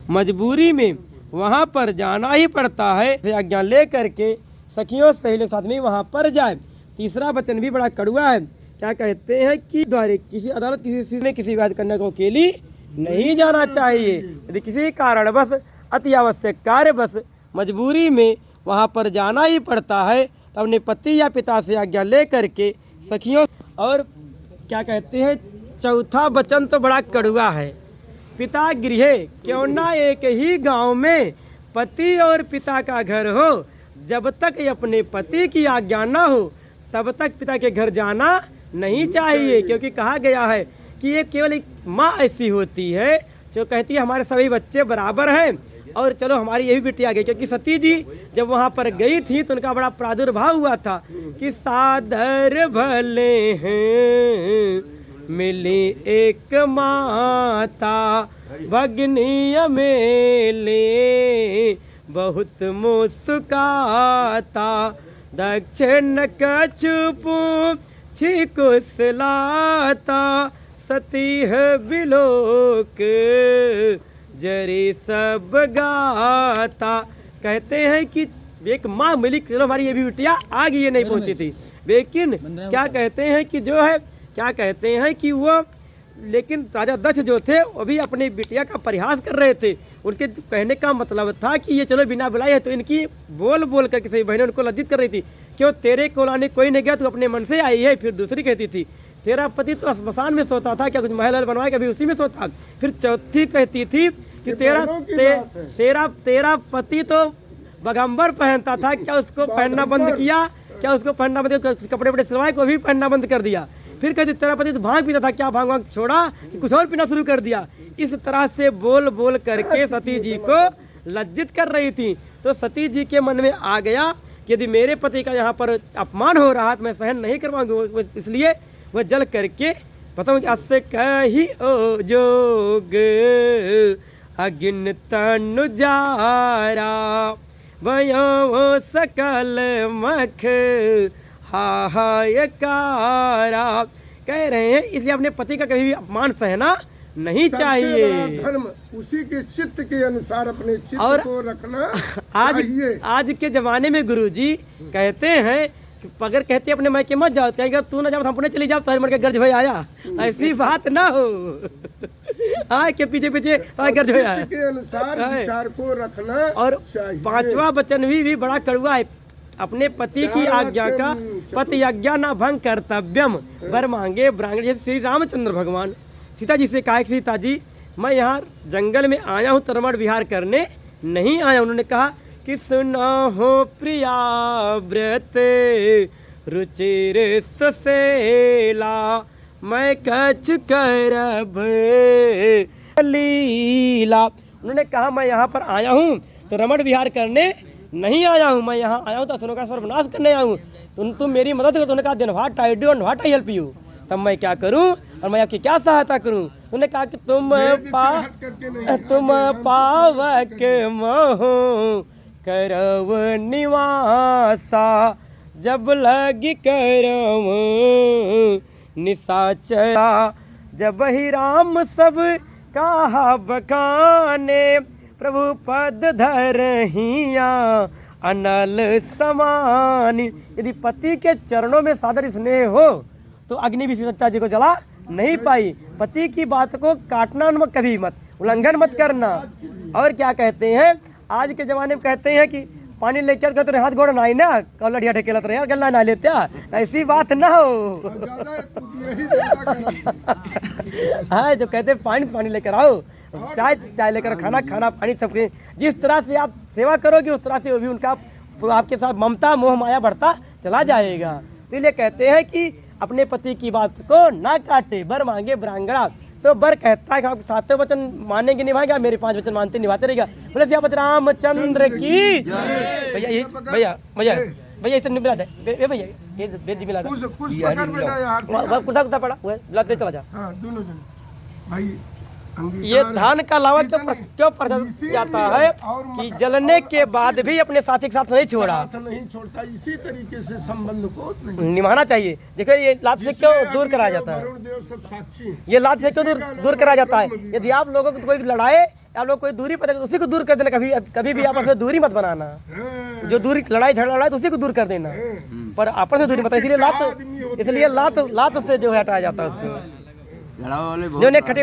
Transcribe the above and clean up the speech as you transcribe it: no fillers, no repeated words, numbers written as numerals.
मजबूरी में वहाँ पर जाना ही पड़ता है। आज्ञा ले करके सखियों सहेलियों साथ में वहाँ पर जाए। तीसरा वचन भी बड़ा कड़वा है। क्या कहते हैं कि द्वारे किसी अदालत किसी में किसी विवाद करने को अकेली नहीं जाना चाहिए। यदि किसी कारणवश अति आवश्यक कार्यवश मजबूरी में वहाँ पर जाना ही पड़ता है तो अपने पति या पिता से आज्ञा ले करके सखियों। और क्या कहते हैं चौथा वचन तो बड़ा कड़वा है। पिता गृह क्यों ना एक ही गांव में पति और पिता का घर हो, जब तक अपने पति की आज्ञा ना हो तब तक पिता के घर जाना नहीं चाहिए। क्योंकि कहा गया है कि ये केवल एक माँ ऐसी होती है जो कहती है हमारे सभी बच्चे बराबर हैं और चलो हमारी ये भी बिटिया गई। क्योंकि सती जी जब वहाँ पर गई थी तो उनका बड़ा प्रादुर्भाव हुआ था कि सादर भले हैं मिली एक माता, भगनीय मेले बहुत मुस्काता, दक्षिण कछुपू छिकुसलाता, सती है बिलोक जरी सब गाता। कहते हैं कि एक माँ मिली, चलो हमारी ये भी बिटिया आगे ये नहीं पहुंची थी, लेकिन क्या कहते हैं कि जो है क्या कहते हैं कि वो लेकिन राजा दक्ष जो थे वो भी अपनी बिटिया का परिहास कर रहे थे। उनके कहने का मतलब था कि ये चलो बिना बुलाए है, तो इनकी बोल बोल करके सही बहनें उनको लज्जित कर रही थी। क्यों तेरे को लाने कोई नहीं गया, तू अपने मन से आई है। फिर दूसरी कहती थी तेरा पति तो स्मशान में सोता था, क्या कुछ महल बनवाए कभी उसी में सोता। फिर चौथी कहती थी कि तेरा पति तो बगंबर पहनता था, क्या उसको पहनना बंद किया, क्या उसको पहनना बंद, कपड़े बड़े सिलवाए को भी पहनना बंद कर दिया। फिर कहती तेरा पति तो भांग पीता था, क्या भांग वांग छोड़ा कि कुछ और पीना शुरू कर दिया। इस तरह से बोल बोल करके सती जी को लज्जित कर रही थी। तो सती जी के मन में आ गया कि यदि मेरे पति का यहाँ पर अपमान हो रहा है तो मैं सहन नहीं कर पाऊंगी। इसलिए वह जल करके बताऊँ कि अस कही ओ जोग अगिन तनु जारा वयो सकल मख हाहायकारा। कह रहे हैं इसलिए अपने पति का कभी भी अपमान सहना नहीं चाहिए। धर्म उसी के चित्त के अनुसार अपने चित्त को रखना चाहिए। आज के जमाने में गुरुजी कहते हैं कि अगर कहते अपने मायके मत जाओ, कहेंगे तू ना जाओ हम पुणे चली जाओ तो मर के गर्ज भई आया। ऐसी बात ना हो, आए के पीछे पीछे गर्ज भई आया के अनुसार विचार को रखना। और पांचवा वचन भी बड़ा कड़वा है। अपने पति की आज्ञा का पति आज्ञा ना भंग कर्तव्यम, वर मांगे ब्राह्मण। जैसे श्री रामचंद्र भगवान सीता जी से कहा सीता जी मैं यहाँ जंगल में आया हूँ तरमण विहार करने नहीं आया। उन्होंने कहा कि सुना हो प्रिया व्रत रुचिर सुसेला, मैं कछ करब लीला। उन्होंने कहा मैं यहाँ पर आया हूँ तो रमण विहार करने नहीं आया हूँ, मैं यहाँ आया हूँ तो असुरों का सर्वनाश करने आया हूँ। तुम मेरी मदद करो। उन्होंने कहा then what I do and what I help you. तब मैं क्या करूँ और मैं आपकी क्या सहायता करूँ। उन्होंने कहा कि तुम पावक मोह करव निवासा, जब लगी करव निशाचरा, जब ही राम सब कहा बखाने, प्रभु पद धरहिया अनल समान। यदि पति के चरणों में सादर स्नेह हो तो अग्नि भी सीता जी को जला नहीं पाई। पति की बात को काटना कभी मत, उल्लंघन मत करना। और क्या कहते हैं आज के जमाने में कहते हैं कि पानी लेकर कहते रहे हाथ गोड़ नहाई ना, कलड़िया ढकेलत रहे गल्ला नहा लेते। ऐसी बात ना हो। हाँ जो कहते हैं पानी लेकर आओ, चाय लेकर खाना पानी सबके। जिस तरह से आप सेवा करोगे उस तरह से वो भी उनका आपके साथ ममता मोह माया बढ़ता चला जाएगा। तो इसलिए कहते हैं कि अपने पति की बात को ना काटे, बर मांगे ब्राह्मणा। तो बर कहता है कि आप सातों वचन मानेंगे निभाएगा, मेरे 5 वचन मानते निभाते रहेगा। बोले सियापति रामचंद्र की भैया इसे मिला दे भैया, ये बेद मिला दे कुर्ता पड़ा बुला दे चला जा। भाई ये धान का लावा क्यों पड़ जाता है कि जलने के बाद भी अपने साथी के साथ नहीं छोड़ता। इसी तरीके से संबंध को निभाना चाहिए। देखो ये लात से क्यों दूर कराया जाता है, ये लात से क्यों दूर कराया जाता है। यदि आप लोगों को कोई लड़ाए आप लोग कोई दूरी पर उसी को दूर कर देना, कभी कभी भी आपस में दूरी मत बनाना। हाँ, जो दूरी लड़ाई झगड़ा तो उसी को दूर कर देना, पर आपस में दूरी मत, इसलिए लात से जो है हटाया जाता है उसको। लड़ाई वाले जो ने खटे